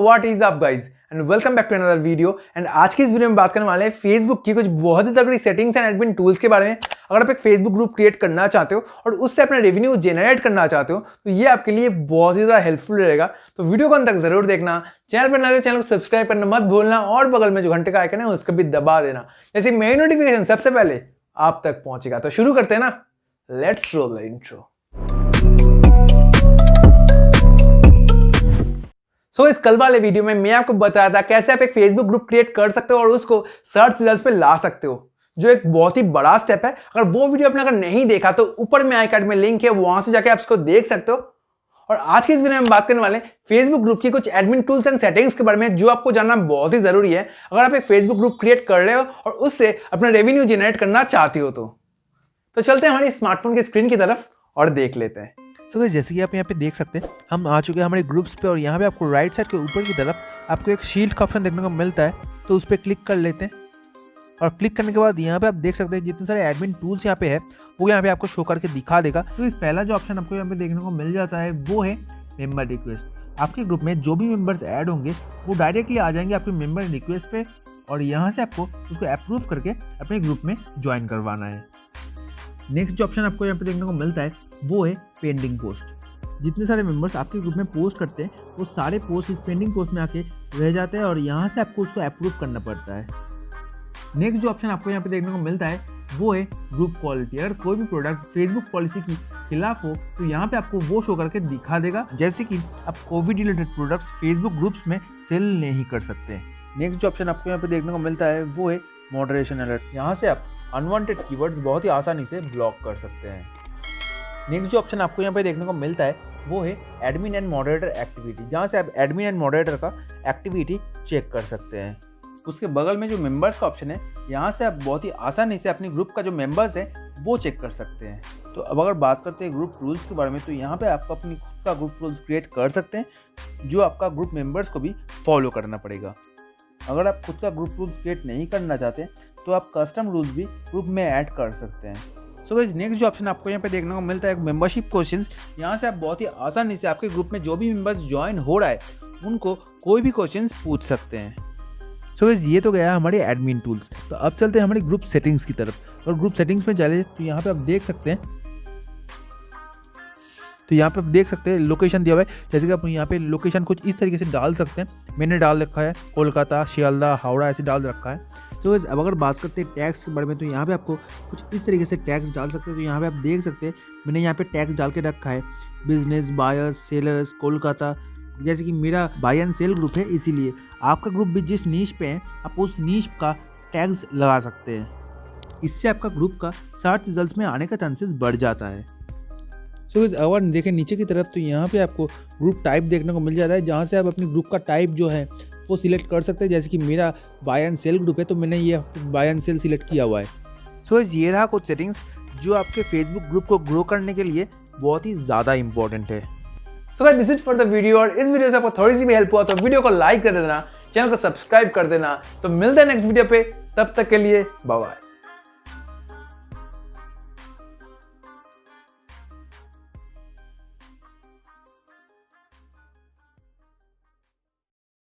What is up guys and welcome back to another video. And आज की इस video में बात करने वाले हैं फेसबुक की कुछ बहुत ही तगड़ी सेटिंग्स एंड एडमिन टूल्स के बारे में। अगर आप एक फेसबुक ग्रुप क्रिएट करना चाहते हो और उससे अपना रेवेन्यू जनरेट करना चाहते हो तो ये आपके लिए बहुत ही ज्यादा हेल्पफुल रहेगा। तो वीडियो को अंत तक जरूर देखना। चैनल पर नए हो चैनल को सब्सक्राइब करना मत भूलना और बगल में जो घंटे का आइकन है उसको भी दबा देना, जैसे मेरी नोटिफिकेशन सबसे पहले आप तक पहुंचेगा। तो शुरू करते हैं ना, लेट्स रोल द इंट्रो। सो इस कल वाले वीडियो में मैं आपको बताया था कैसे आप एक फेसबुक ग्रुप क्रिएट कर सकते हो और उसको सर्च रिजल्ट्स पे ला सकते हो, जो एक बहुत ही बड़ा स्टेप है। अगर वो वीडियो आपने अगर नहीं देखा तो ऊपर में आई कार्ड में लिंक है, वहां से जाके आप इसको देख सकते हो। और आज की इस वीडियो में बात करने वाले हैं फेसबुक ग्रुप की कुछ एडमिन टूल्स एंड सेटिंग्स के बारे में, जो आपको जानना बहुत ही जरूरी है अगर आप एक फेसबुक ग्रुप क्रिएट कर रहे हो और उससे अपना रेवेन्यू जनरेट करना चाहते हो। तो चलते हैं हमारी स्मार्टफोन की स्क्रीन की तरफ और देख लेते हैं। तो जैसे कि आप यहाँ पे देख सकते हैं हम आ चुके हैं हमारे ग्रुप्स पे, और यहाँ पे आपको राइट साइड के ऊपर की तरफ आपको एक शील्ड का ऑप्शन देखने को मिलता है, तो उस पर क्लिक कर लेते हैं। और क्लिक करने के बाद यहाँ पे आप देख सकते हैं जितने सारे एडमिन टूल्स यहाँ पे है वो यहाँ पे आपको शो करके दिखा देगा। तो इस पहला जो ऑप्शन आपको यहाँ पे देखने को मिल जाता है वो है मेंबर रिक्वेस्ट। आपके ग्रुप में जो भी मेंबर्स ऐड होंगे वो डायरेक्टली आ जाएंगे आपके मेंबर रिक्वेस्ट पे, और यहाँ से आपको उसको अप्रूव करके अपने ग्रुप में ज्वाइन करवाना है। नेक्स्ट जो ऑप्शन आपको यहाँ पे देखने को मिलता है वो है पेंडिंग पोस्ट। जितने सारे मेंबर्स आपके ग्रुप में पोस्ट करते हैं वो सारे पोस्ट इस पेंडिंग पोस्ट में आके रह जाते हैं और यहाँ से आपको उसको अप्रूव करना पड़ता है। नेक्स्ट जो ऑप्शन आपको यहाँ पे देखने को मिलता है वो है ग्रुप क्वालिटी। अगर कोई भी प्रोडक्ट फेसबुक पॉलिसी की खिलाफ हो तो यहाँ पे आपको वो शो करके दिखा देगा, जैसे कि आप Covid related products Facebook groups में सेल नहीं कर सकते। नेक्स्ट जो ऑप्शन आपको यहाँ पे देखने को मिलता है वो है मॉडरेशन अलर्ट। यहाँ से आप अनवांटेड कीवर्ड्स बहुत ही आसानी से ब्लॉक कर सकते हैं। नेक्स्ट जो ऑप्शन आपको यहाँ पे देखने को मिलता है वो है एडमिन एंड मॉडरेटर एक्टिविटी, जहाँ से आप एडमिन एंड मॉडरेटर का एक्टिविटी चेक कर सकते हैं। उसके बगल में जो मेंबर्स का ऑप्शन है, यहाँ से आप बहुत ही आसानी से अपने ग्रुप का जो मेंबर्स हैं वो चेक कर सकते हैं। तो अब अगर बात करते हैं ग्रुप रूल्स के बारे में, तो यहाँ पे आपको अपनी खुद का ग्रुप रूल्स क्रिएट कर सकते हैं, जो आपका ग्रुप मेंबर्स को भी फॉलो करना पड़ेगा। अगर आप खुद का ग्रुप रूल्स क्रिएट नहीं करना चाहते तो आप कस्टम रूल्स भी ग्रुप में ऐड कर सकते हैं। सो गाइस, नेक्स्ट जो ऑप्शन आपको यहाँ पे देखने को मिलता है मेंबरशिप क्वेश्चंस। यहाँ से आप बहुत ही आसानी से आपके ग्रुप में जो भी मेंबर्स ज्वाइन हो रहा है उनको कोई भी क्वेश्चंस पूछ सकते हैं। सो गाइस, ये तो गया हमारे एडमिन टूल्स। तो अब चलते हैं हमारी ग्रुप सेटिंग्स की तरफ। और ग्रुप सेटिंग्स में चले तो यहाँ पे आप देख सकते हैं, तो यहाँ पे आप देख सकते हैं लोकेशन दिया हुआ है, जैसे कि आप यहाँ पे लोकेशन कुछ इस तरीके से डाल सकते हैं। मैंने डाल रखा है कोलकाता, शियालदा, हावड़ा ऐसे डाल रखा है। तो अब अगर बात करते हैं टैग्स के बारे में, तो यहाँ पे आपको कुछ इस तरीके से टैग्स डाल सकते हैं। तो यहाँ पे आप देख सकते हैं मैंने यहाँ पे टैग्स डाल के रखा है बिजनेस, बायर्स, सेलर्स, कोलकाता। जैसे कि मेरा बाय एंड सेल ग्रुप है, इसीलिए आपका ग्रुप भी जिस नीश पे है आप उस नीश का टैग्स लगा सकते हैं। इससे आपका ग्रुप का सर्च रिजल्ट्स में आने का चांसेस बढ़ जाता है। सो अगर देखें नीचे की तरफ तो यहाँ पे आपको ग्रुप टाइप देखने को मिल जाता है, जहाँ से आप अपने ग्रुप का टाइप जो है वो सिलेक्ट कर सकते हैं। जैसे कि मेरा बाय एंड सेल ग्रुप है तो मैंने ये बाय एंड सेल सिलेक्ट किया हुआ है। सो ये रहा कुछ सेटिंग्स जो आपके फेसबुक ग्रुप को ग्रो करने के लिए बहुत ही ज़्यादा इंपॉर्टेंट है। So guys, this is for the video. और इस वीडियो से आपको थोड़ी सी भी हेल्प हुआ तो वीडियो को लाइक कर देना, चैनल को सब्सक्राइब कर देना। तो मिलते हैं नेक्स्ट वीडियो पे, तब तक के लिए बाय बाय।